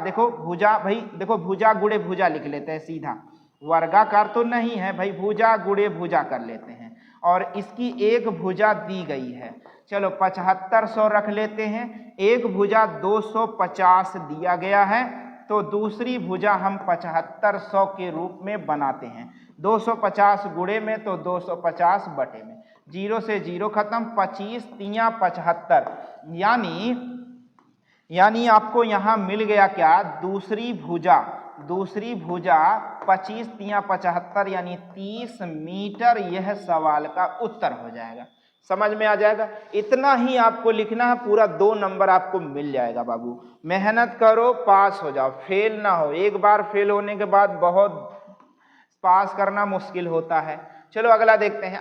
देखो भुजा, भाई देखो भुजा गुणे भुजा लिख लेते हैं सीधा, वर्गाकार तो नहीं है भाई, भुजा गुणे भुजा कर लेते हैं। और इसकी एक भुजा दी गई है, चलो 7500 रख लेते हैं, एक भुजा 250 दिया गया है, तो दूसरी भुजा हम 7500 के रूप में बनाते हैं। 250 गुणे में तो 250 बटे में, 0 से 0 खत्म, 25 तिया 75, यानी आपको यहां मिल गया क्या, दूसरी भुजा 25 तिया 75 यानी 30 मीटर, यह सवाल का उत्तर हो जाएगा। समझ में आ जाएगा। इतना ही आपको लिखना है, पूरा 2 नंबर आपको मिल जाएगा बाबू। मेहनत करो, पास हो जाओ, फेल ना हो। एक बार फेल होने के बाद बहुत पास करना मुश्किल होता है। चलो अगला देखते हैं,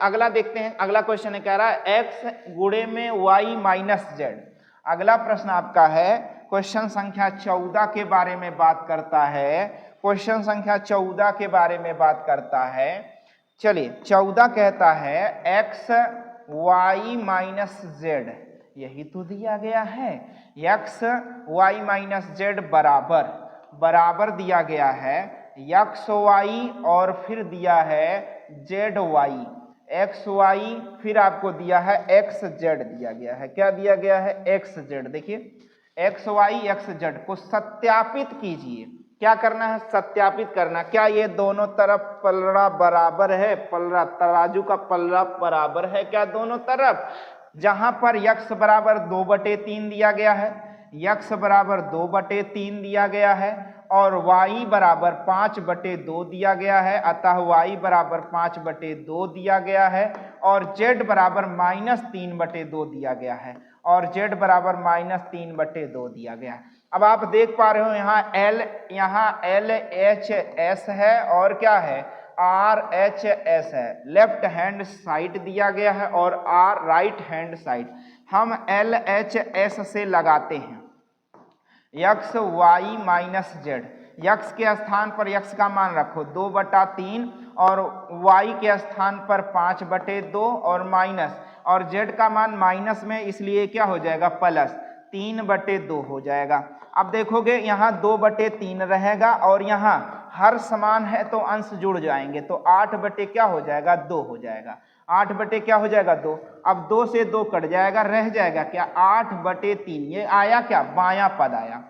अगला क्वेश्चन कह रहा है x गुणे में y माइनस जेड। अगला प्रश्न आपका है, क्वेश्चन संख्या 14 के बारे में बात करता है, क्वेश्चन संख्या 14 के बारे में बात करता है। चलिए 14 कहता है x y माइनस जेड, यही तो दिया गया है, x y माइनस जेड बराबर दिया गया है एक्स वाई, और फिर दिया है जेड वाई, एक्स वाई, फिर आपको दिया है एक्स जेड दिया गया है। क्या दिया गया है, एक्स जेड। देखिए एक्स वाई एक्स जेड को सत्यापित कीजिए। क्या करना है, सत्यापित करना। क्या ये दोनों तरफ पलड़ा बराबर है, पलड़ा तराजू का पलड़ा बराबर है क्या दोनों तरफ। जहां पर x बराबर 2/3 दिया गया है, x बराबर 2/3 दिया गया है, और y बराबर 5/2 दिया गया है, अतः y बराबर 5/2 दिया गया है, और z बराबर -3/2 दिया गया है, और z बराबर -3/2 दिया गया है। अब आप देख पा रहे हो यहाँ L H S है, और क्या है, R H S है, लेफ्ट हैंड साइड दिया गया है, और R राइट हैंड साइड। हम L H S से लगाते हैं x y minus Z. x के स्थान पर x का मान रखो 2/3, और y के स्थान पर 5/2, और माइनस, और z का मान माइनस में, इसलिए क्या हो जाएगा, प्लस 3/2 हो जाएगा। अब देखोगे यहाँ 2/3 रहेगा, और यहाँ हर समान है तो अंश जुड़ जाएंगे, तो 8 क्या हो जाएगा, 2 हो जाएगा। 8 क्या हो जाएगा, 2। अब 2 से 2 कट जाएगा, रह जाएगा क्या, 8/3। ये आया क्या, बायां पद आया।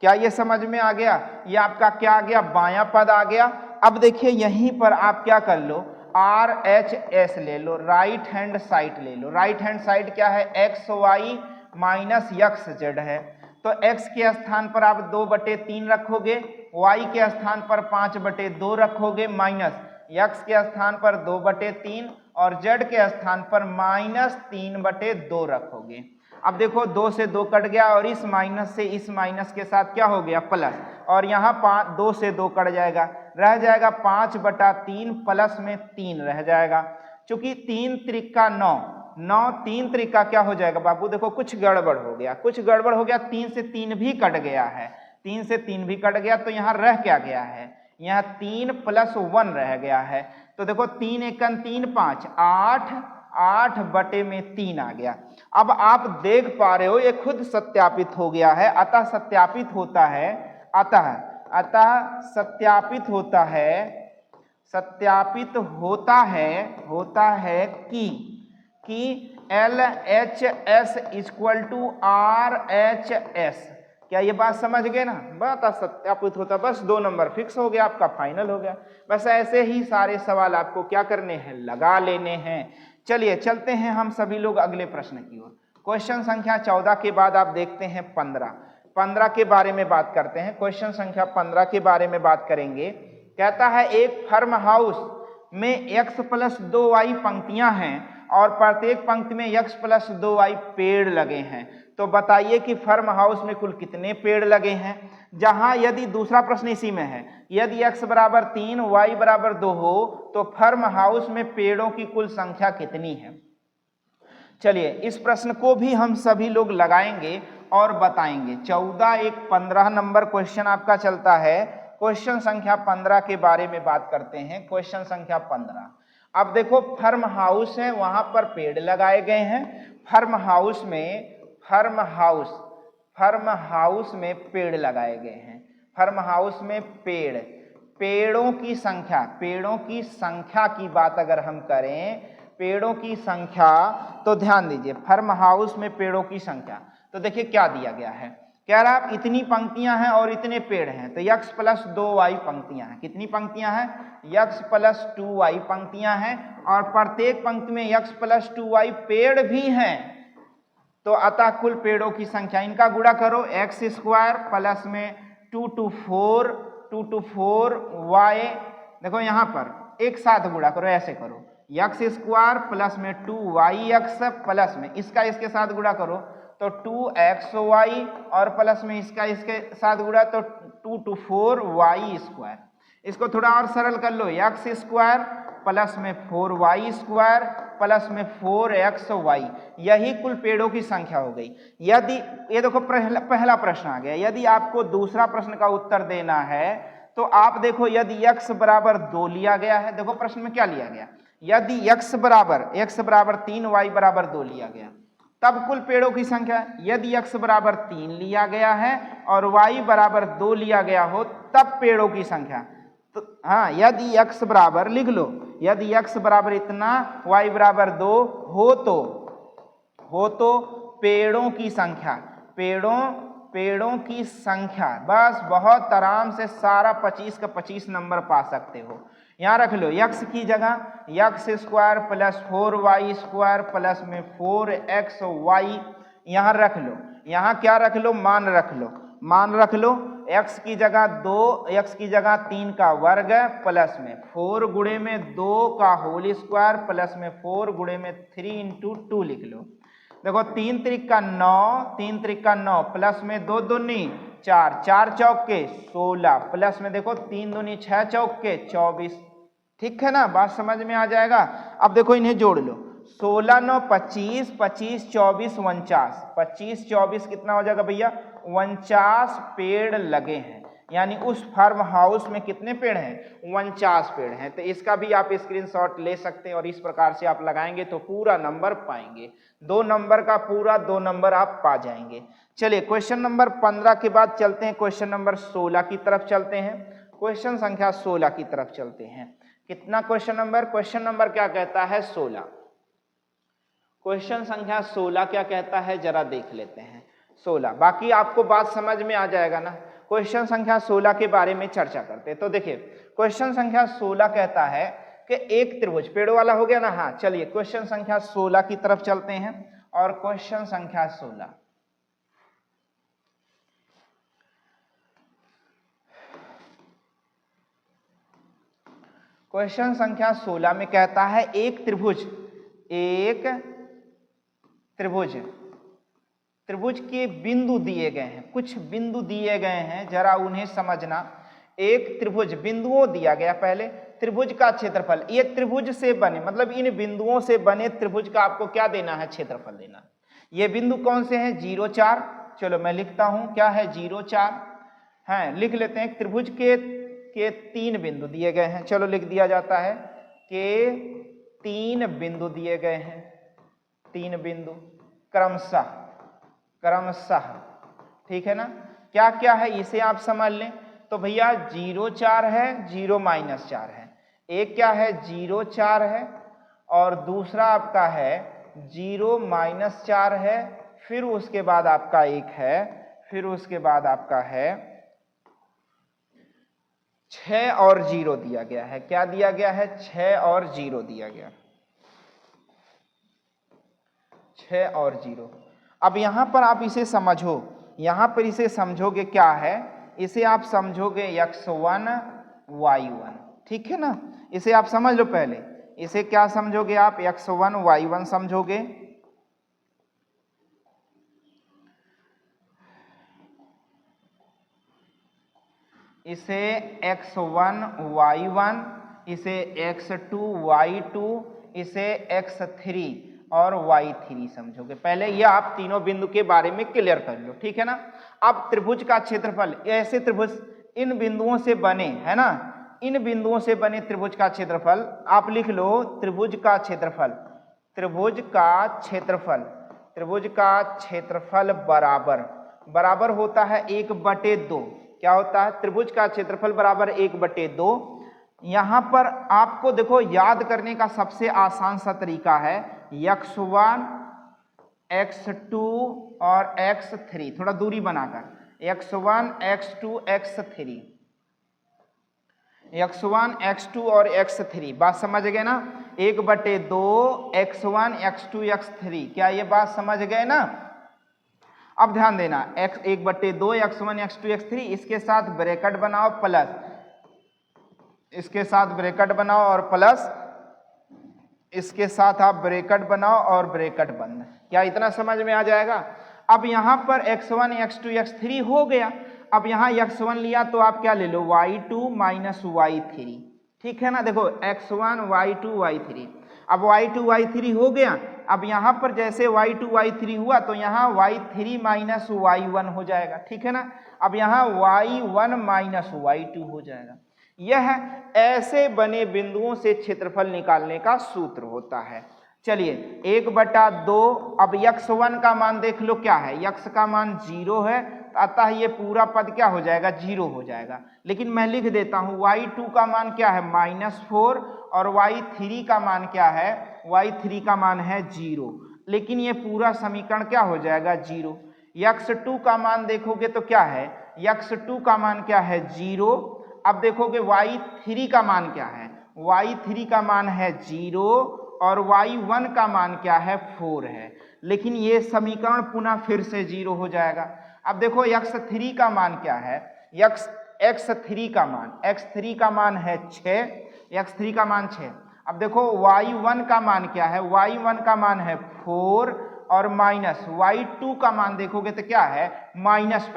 क्या ये समझ में आ गया, ये आपका क्या आ गया, बायां पद आ गया। अब देखिए यहीं पर आप क्या कर लो, R H S ले लो, राइट हैंड साइड ले लो। राइट हैंड साइड क्या है, x y minus x z है, तो x के स्थान पर आप 2/3 रखोगे, y के स्थान पर 5/2 रखोगे, माइनस x के स्थान पर 2/3, और z के स्थान पर -3/2 रखोगे। अब देखो 2 से 2 कट गया, और इस माइनस से इस माइनस के साथ क्या हो गया, प्लस, और यहाँ 2 से 2 कट जाएगा, रह जाएगा 5/3, प्लस में 3 रह जाएगा। चूंकि 3 त्रिका 9, 3 त्रिका क्या हो जाएगा बाबू, देखो कुछ गड़बड़ हो गया, 3 से 3 भी कट गया है, 3 से 3 भी कट गया, तो यहाँ रह क्या गया है, यहाँ 3 + 1 रह गया है। तो देखो 3 एकन 3 5 8/3 आ गया। अब आप देख पा रहे हो ये खुद सत्यापित हो गया है, अतः सत्यापित होता है, होता है कि LHS = RHS। क्या ये बात समझ गए ना, बात सत्यापित होता, बस 2 नंबर फिक्स हो गया, आपका फाइनल हो गया। बस ऐसे ही सारे सवाल आपको क्या करने हैं, लगा लेने हैं। चलिए चलते हैं हम सभी लोग अगले प्रश्न की ओर। क्वेश्चन संख्या 14 के बाद आप देखते हैं 15 के बारे में बात करते हैं। क्वेश्चन संख्या 15 के बारे में बात करेंगे। कहता है एक फार्म हाउस में x + 2y पंक्तियां हैं और प्रत्येक पंक्ति में x प्लस 2y पेड़ लगे हैं। तो बताइए कि फार्म हाउस में कुल कितने पेड़ लगे हैं। जहां यदि दूसरा प्रश्न इसी में है, यदि x बराबर 3 y बराबर 2 हो तो फार्म हाउस में पेड़ों की कुल संख्या कितनी है। चलिए इस प्रश्न को भी हम सभी लोग लगाएंगे और बताएंगे। 14 एक 15 नंबर क्वेश्चन आपका चलता है। क्वेश्चन संख्या 15 के बारे में बात करते हैं। क्वेश्चन संख्या 15, अब देखो फार्म हाउस है, वहां पर पेड़ लगाए गए हैं। फार्म हाउस में पेड़ लगाए गए हैं। फार्म हाउस में पेड़ों की संख्या की बात अगर हम करें, पेड़ों की संख्या, तो ध्यान दीजिए फार्म हाउस में पेड़ों की संख्या। तो देखिए क्या दिया गया है, कह रहा है इतनी पंक्तियां हैं और इतने पेड़ हैं, तो x प्लस 2y पंक्तियां हैं। कितनी पंक्तियां हैं? x प्लस 2y पंक्तियां हैं और प्रत्येक पंक्ति में x प्लस 2y पेड़ भी हैं। तो अतः कुल पेड़ों की संख्या, इनका गुणा करो, x स्क्वायर प्लस में 2 to 4 y, देखो यहां पर एक साथ गुणा करो, ऐसे करो, x स्क्वायर प्लस में 2yx प्लस में इसका इसके साथ गुणा करो तो 2xy और प्लस में इसका इसके साथ गुणा तो 2 to 4y स्क्वायर। इसको थोड़ा और सरल कर लो, x स्क्वायर प्लस में 4y स्क्वायर प्लस में 4xy, यही कुल पेड़ों की संख्या हो गई। यदि ये देखो पहला प्रश्न आ गया, यदि आपको दूसरा प्रश्न का उत्तर देना है तो आप देखो यदि x बराबर 2 लिया गया है, देखो प्रश्न में क्या लिया गया, यदि x बराबर 3 y बराबर 2 लिया गया तब कुल पेड़ों की संख्या। यदि x बराबर 3 लिया गया है और y बराबर 2 लिया गया हो तब पेड़ों की संख्या। तो हाँ, यदि x बराबर लिख लो, यदि x बराबर इतना y बराबर 2 हो तो पेड़ों की संख्या, पेड़ों की संख्या, बस बहुत आराम से सारा 25 का 25 नंबर पा सकते हो। यहाँ रख लो x की जगह x square plus 4y square plus में 4xy, यहाँ रख लो, यहाँ क्या रख लो, मान रख लो, x की जगह 2, x की जगह 3 का वर्ग प्लस में 4 गुणे में 2 का होल स्क्वायर प्लस में 4 गुणे में 3 इंटू 2 लिख लो। देखो 3 त्रिक का 9 प्लस में 2 दूनी 4, 4 चौके 16 प्लस में देखो 3 दूनी 6 चौके 24। ठीक है ना, बात समझ में आ जाएगा। अब देखो इन्हें जोड़ लो, 16 9 25, 25 24 49, 25 24 कितना हो जाएगा भैया, 49 पेड़ लगे हैं। यानी उस फार्म हाउस में कितने पेड़ हैं, 49 पेड़ हैं। तो इसका भी आप स्क्रीनशॉट ले सकते हैं और इस प्रकार से आप लगाएंगे तो पूरा नंबर पाएंगे। 2 नंबर का पूरा 2 नंबर आप पा जाएंगे। चलिए क्वेश्चन नंबर 15 के बाद चलते हैं क्वेश्चन नंबर 16 की तरफ चलते हैं। क्वेश्चन संख्या 16 की तरफ चलते हैं। कितना क्वेश्चन नंबर क्या कहता है, 16। क्वेश्चन संख्या 16 क्या कहता है जरा देख लेते हैं। 16, बाकी आपको बात समझ में आ जाएगा ना। क्वेश्चन संख्या 16 के बारे में चर्चा करते हैं। तो देखिए क्वेश्चन संख्या 16 कहता है कि एक त्रिभुज, पेड़ों वाला हो गया ना। हाँ चलिए क्वेश्चन संख्या 16 की तरफ चलते हैं और क्वेश्चन संख्या 16, क्वेश्चन संख्या 16 में कहता है एक त्रिभुज के बिंदु दिए गए हैं, कुछ बिंदु दिए गए हैं, जरा उन्हें समझना। एक त्रिभुज, बिंदुओं दिया गया, पहले त्रिभुज का क्षेत्रफल, ये त्रिभुज से बने मतलब इन बिंदुओं से बने त्रिभुज का आपको क्या देना है, क्षेत्रफल देना। ये बिंदु कौन से हैं, 0 4, चलो मैं लिखता हूं क्या है 0 4 है, लिख लेते हैं। त्रिभुज के 3 बिंदु दिए गए हैं, चलो लिख दिया जाता है कि 3 बिंदु दिए गए हैं, 3 बिंदु क्रमशः, ठीक है ना। क्या क्या है इसे आप समझ लें। तो भैया 0 4 है, 0 -4 है, एक क्या है 0 4 है और दूसरा आपका है 0 -4 है, फिर उसके बाद आपका एक है, फिर उसके बाद आपका है 6 और 0 दिया गया है। क्या दिया गया है, 6 और 0 दिया गया, 6 और 0। अब यहां पर आप इसे समझो, यहां पर इसे समझोगे क्या है, इसे आप समझोगे x1 y1, ठीक है ना। इसे आप समझ लो पहले, इसे क्या समझोगे आप, x1 y1 समझोगे। इसे x1 y1, इसे x2 y2, इसे x3 और y3 समझोगे। पहले ये आप तीनों बिंदु के बारे में क्लियर कर लो, ठीक है ना। अब त्रिभुज का क्षेत्रफल, ऐसे त्रिभुज इन बिंदुओं से बने, है ना, इन बिंदुओं से बने त्रिभुज का क्षेत्रफल आप लिख लो, त्रिभुज का क्षेत्रफल, त्रिभुज का क्षेत्रफल, त्रिभुज का क्षेत्रफल बराबर होता है 1/2। क्या होता है, त्रिभुज का क्षेत्रफल बराबर 1/2। यहां पर आपको देखो याद करने का सबसे आसान सा तरीका है x1 x2 और x3, थोड़ा दूरी बनाकर x1 x2 x3, x1 x2 और x3, बात समझ गए ना। 1/2 x1 x2 x3, क्या ये बात समझ गए ना। अब ध्यान देना, x 1/2 x1 x2 x3, इसके साथ ब्रैकेट बनाओ प्लस, इसके साथ ब्रैकेट बनाओ और प्लस, इसके साथ आप ब्रैकेट बनाओ और ब्रैकेट बंद। क्या इतना समझ में आ जाएगा। अब यहां पर x1 x2 x3 हो गया। अब यहां x1 लिया तो आप क्या ले लो, y2 माइनस y3, ठीक है ना। देखो x1 y2 y3, अब y2 y3 हो गया। अब यहां पर जैसे y2 y3 हुआ तो यहां y3 माइनस y1 हो जाएगा, ठीक है ना। अब यहां y1 माइनस y2 हो जाएगा। यह ऐसे बने बिंदुओं से क्षेत्रफल निकालने का सूत्र होता है। चलिए 1/2, अब x1 का मान देख लो क्या है, x का मान 0 है, अतः ये पूरा पद क्या हो जाएगा, 0 हो जाएगा। लेकिन मैं लिख देता हूं y2 का मान क्या है, -4, और y3 का मान क्या है, y3 का मान है 0। लेकिन ये पूरा समीकरण क्या हो जाएगा, 0। x2 का मान देखोगे तो क्या है, x2 का मान क्या है, 0। अब देखोगे y3 का मान क्या है, y3 का मान है 0 और y1 का मान क्या है, 4 है। लेकिन ये समीकरण पुनः फिर से 0 हो जाएगा। अब देखो x3 का मान क्या है, x3 का मान, x3 का मान है 6, x3 का मान 6। अब देखो y1 का मान क्या है, y1 का मान है 4 और माइनस y2 का मान देखोगे तो क्या है, माइनस,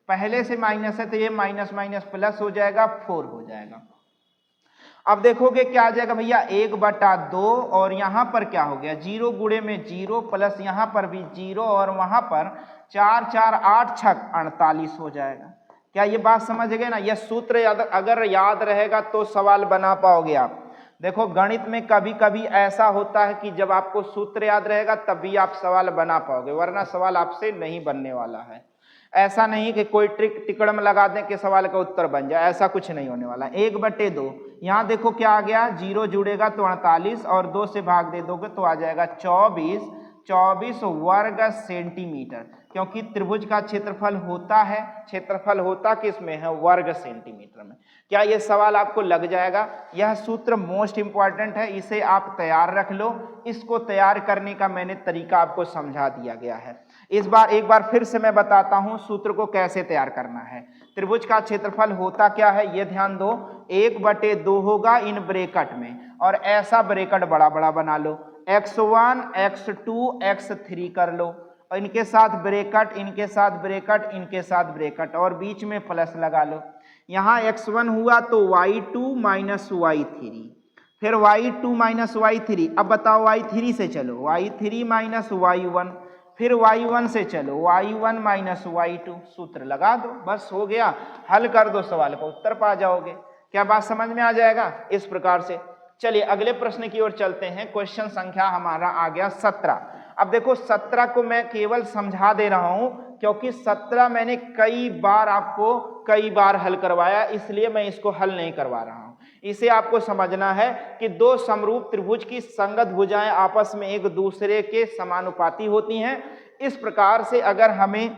पहले से माइनस है तो ये माइनस माइनस प्लस हो जाएगा, 4 हो जाएगा। अब देखोगे क्या आ जाएगा भैया, 1/2 और यहां पर क्या हो गया, 0 गुणे में 0 प्लस यहां पर भी 0 और वहां पर 4 4 8 6 48 हो जाएगा। क्या ये बात समझ गए ना। यह सूत्र अगर याद रहेगा तो सवाल बना पाओगे आप। देखो गणित में कभी कभी ऐसा होता है कि जब आपको सूत्र याद रहेगा तभी आप सवाल बना पाओगे, वरना सवाल आपसे नहीं बनने वाला है। ऐसा नहीं कि कोई ट्रिक टिकड़म लगा दें कि सवाल का उत्तर बन जाए, ऐसा कुछ नहीं होने वाला। 1/2, यहाँ देखो क्या आ गया, 0 जुड़ेगा तो 48 और 2 से भाग दे दोगे तो आ जाएगा 24 वर्ग सेंटीमीटर, क्योंकि त्रिभुज का क्षेत्रफल होता किसमें है, वर्ग सेंटीमीटर में। क्या ये सवाल आपको लग जाएगा। यह सूत्र मोस्ट इंपॉर्टेंट है, इसे आप तैयार रख लो। इसको तैयार करने का मैंने तरीका आपको समझा दिया गया है। एक बार फिर से मैं बताता हूं सूत्र को कैसे तैयार करना है। त्रिभुज का क्षेत्रफल होता क्या है, ये ध्यान दो, 1/2 होगा इन ब्रैकेट में, और ऐसा ब्रैकेट बड़ा बड़ा बना लो, x1 x2 x3 कर लो, और इनके साथ ब्रैकेट, इनके साथ ब्रैकेट, इनके साथ ब्रैकेट, और बीच में प्लस लगा लो। यहाँ x1 हुआ तो y2 माइनस y3, फिर y2 माइनस y3। अब बताओ y3 से चलो, y3 माइनस y1, फिर y1 से चलो y1 माइनस y2, सूत्र लगा दो, बस हो गया। हल कर दो, सवाल का उत्तर पा जाओगे। क्या बात समझ में आ जाएगा इस प्रकार से। चलिए अगले प्रश्न की ओर चलते हैं। क्वेश्चन संख्या हमारा आ गया 17। अब देखो 17 को मैं केवल समझा दे रहा हूं क्योंकि 17 मैंने कई बार हल करवाया, इसलिए मैं इसको हल नहीं करवा रहा हूं। इसे आपको समझना है कि दो समरूप त्रिभुज की संगत भुजाएं आपस में एक दूसरे के समानुपाती होती हैं। इस प्रकार से अगर हमें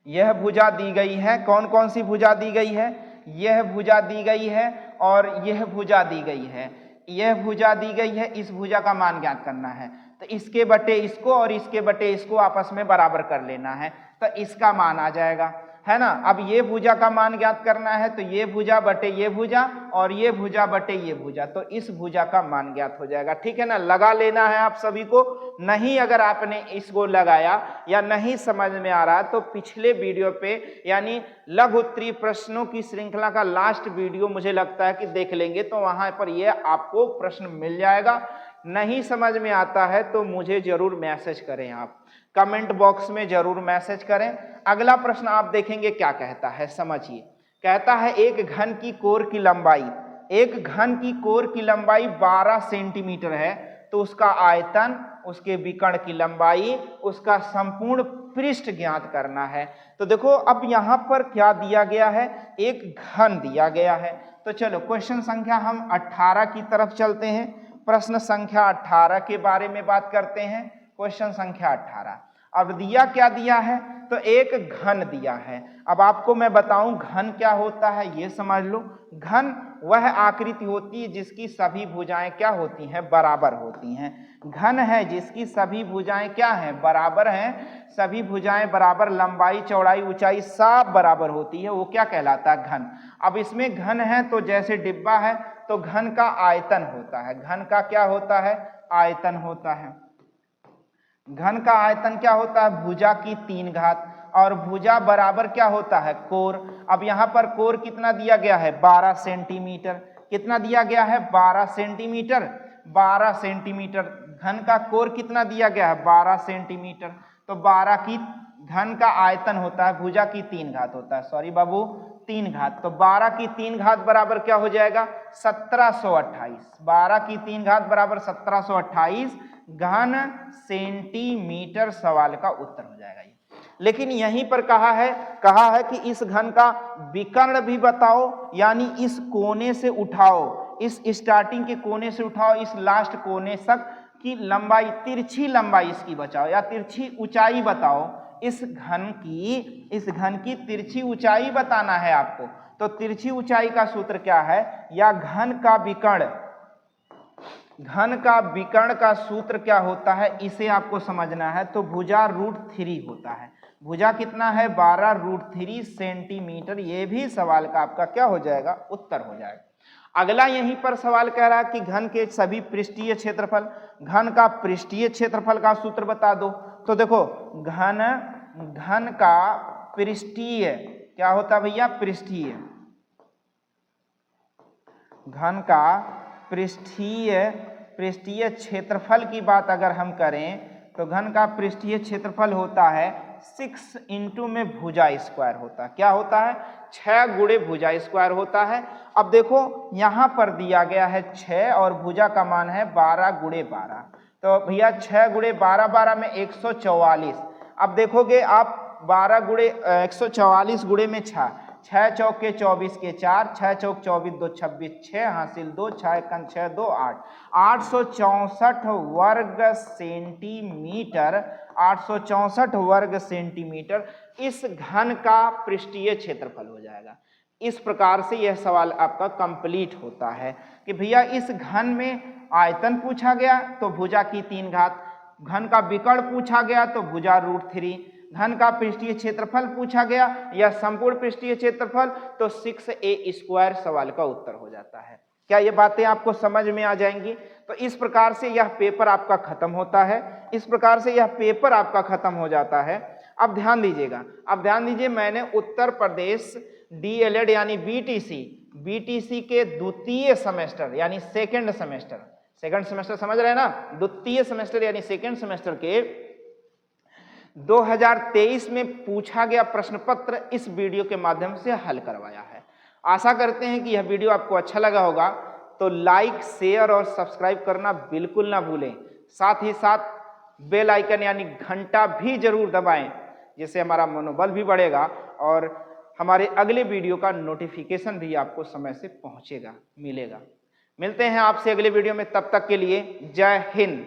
यह भुजा दी गई है, कौन कौन सी भुजा दी गई है, यह भुजा दी गई है और यह भुजा दी गई है, यह भुजा दी गई है, इस भुजा का मान ज्ञात करना है। तो इसके बटे इसको और इसके बटे इसको आपस में बराबर कर लेना है, तो इसका मान आ जाएगा। है ना। अब ये भुजा का मान ज्ञात करना है तो ये भुजा बटे ये भुजा और ये भुजा बटे ये भुजा, तो इस भुजा का मान ज्ञात हो जाएगा। ठीक है ना, लगा लेना है आप सभी को। नहीं अगर आपने इसको लगाया या नहीं समझ में आ रहा तो पिछले वीडियो पे यानी लघु उत्तरीय प्रश्नों की श्रृंखला का लास्ट वीडियो मुझे लगता है कि देख लेंगे तो वहां पर ये आपको प्रश्न मिल जाएगा। नहीं समझ में आता है तो मुझे जरूर मैसेज करें, आप कमेंट बॉक्स में जरूर मैसेज करें। अगला प्रश्न आप देखेंगे क्या कहता है, समझिए। कहता है एक घन की कोर की लंबाई, एक घन की कोर की लंबाई 12 सेंटीमीटर है तो उसका आयतन, उसके विकर्ण की लंबाई, उसका संपूर्ण पृष्ठ ज्ञात करना है। तो देखो अब यहां पर क्या दिया गया है, एक घन दिया गया है। तो चलो क्वेश्चन संख्या हम 18 की तरफ चलते हैं। प्रश्न संख्या 18 के बारे में बात करते हैं। क्वेश्चन संख्या 18 अब दिया क्या दिया है, तो एक घन दिया है। अब आपको मैं बताऊं घन क्या होता है ये समझ लो। घन वह आकृति होती है जिसकी सभी भुजाएं क्या होती हैं, बराबर होती हैं। घन है जिसकी सभी भुजाएं क्या हैं, बराबर हैं। सभी भुजाएं बराबर, लंबाई चौड़ाई ऊंचाई सब बराबर होती है, वो क्या कहलाता है, घन। अब इसमें घन है तो जैसे डिब्बा है तो घन का आयतन होता है। घन का क्या होता है, आयतन होता है। घन का आयतन क्या होता है, भुजा की 3 घात, और भुजा बराबर क्या होता है, कोर। अब यहाँ पर कोर कितना दिया गया है, 12 सेंटीमीटर। कितना दिया गया है, 12 सेंटीमीटर। 12 सेंटीमीटर। घन का कोर कितना दिया गया है, 12 सेंटीमीटर। तो 12 की घन का आयतन होता है, भुजा की 3 घात होता है, सॉरी बाबू 3 घात। तो 12 की 3 घात बराबर क्या हो जाएगा, 1728। 12 की 3 घात बराबर 1728 घन सेंटीमीटर सवाल का उत्तर हो जाएगा ये। लेकिन यहीं पर कहा है कि इस घन का विकर्ण भी बताओ, यानी इस कोने से उठाओ, इस स्टार्टिंग के कोने से उठाओ इस लास्ट कोने तक की लंबाई, तिरछी लंबाई इसकी बचाओ या तिरछी ऊंचाई बताओ। इस घन की तिरछी ऊंचाई बताना है आपको। तो तिरछी ऊंचाई का सूत्र क्या है, या घन का विकर्ण का सूत्र क्या होता है, इसे आपको समझना है। तो भुजा √3 होता है। भुजा कितना है, 12√3 सेंटीमीटर। ये भी सवाल का आपका क्या हो जाएगा, उत्तर हो जाएगा। अगला यहीं पर सवाल कह रहा है कि घन के सभी पृष्ठीय क्षेत्रफल, घन का पृष्ठीय क्षेत्रफल का सूत्र बता दो। तो देखो घन का पृष्ठीय क्या होता है भैया, पृष्ठीय। घन का पृष्ठीय क्षेत्रफल की बात अगर हम करें तो घन का पृष्ठीय क्षेत्रफल होता है 6 इंटू में भुजा स्क्वायर होता है। क्या होता है, 6 गुणे भुजा स्क्वायर होता है। अब देखो यहां पर दिया गया है 6 और भुजा का मान है 12 गुणे 12। तो भैया 6 गुणे 12, 12 में 144। अब देखोगे आप 12 गुणे 144 गुणे में 6, 6 चौक के 24 के 4, 6 चौक 24 2 26, 6 हासिल 2, 6 एकन 6 2 8, 864 वर्ग सेंटीमीटर। 864 वर्ग सेंटीमीटर इस घन का पृष्ठीय क्षेत्रफल हो जाएगा। इस प्रकार से यह सवाल आपका कंप्लीट होता है कि भैया इस घन में आयतन पूछा गया तो भुजा की 3 घात, घन का विकर्ण पूछा गया तो भुजा √3, घन का पृष्ठीय क्षेत्रफल पूछा गया या संपूर्ण पृष्ठीय क्षेत्रफल तो 6a² सवाल का उत्तर हो जाता है। क्या ये बातें आपको समझ में आ जाएंगी? तो इस प्रकार से यह पेपर आपका खत्म होता है। इस प्रकार से यह पेपर आपका खत्म हो जाता है। अब ध्यान दीजिएगा, अब ध्यान दीजिए, मैंने उत्तर प्रदेश DLED यानी BTC के द्वितीय सेमेस्टर यानी सेकंड सेमेस्टर समझ रहे हैं ना, द्वितीय सेमेस्टर यानी सेकंड सेमेस्टर के 2023 में पूछा गया प्रश्न पत्र इस वीडियो के माध्यम से हल करवाया है। आशा करते हैं कि यह वीडियो आपको अच्छा लगा होगा, तो लाइक, शेयर और सब्सक्राइब करना बिल्कुल ना भूलें। साथ ही साथ बेल आइकन यानी घंटा भी जरूर दबाएं, जिससे हमारा मनोबल भी बढ़ेगा और हमारे अगले वीडियो का नोटिफिकेशन भी आपको समय से मिलेगा। मिलते हैं आपसे अगले वीडियो में, तब तक के लिए जय हिंद।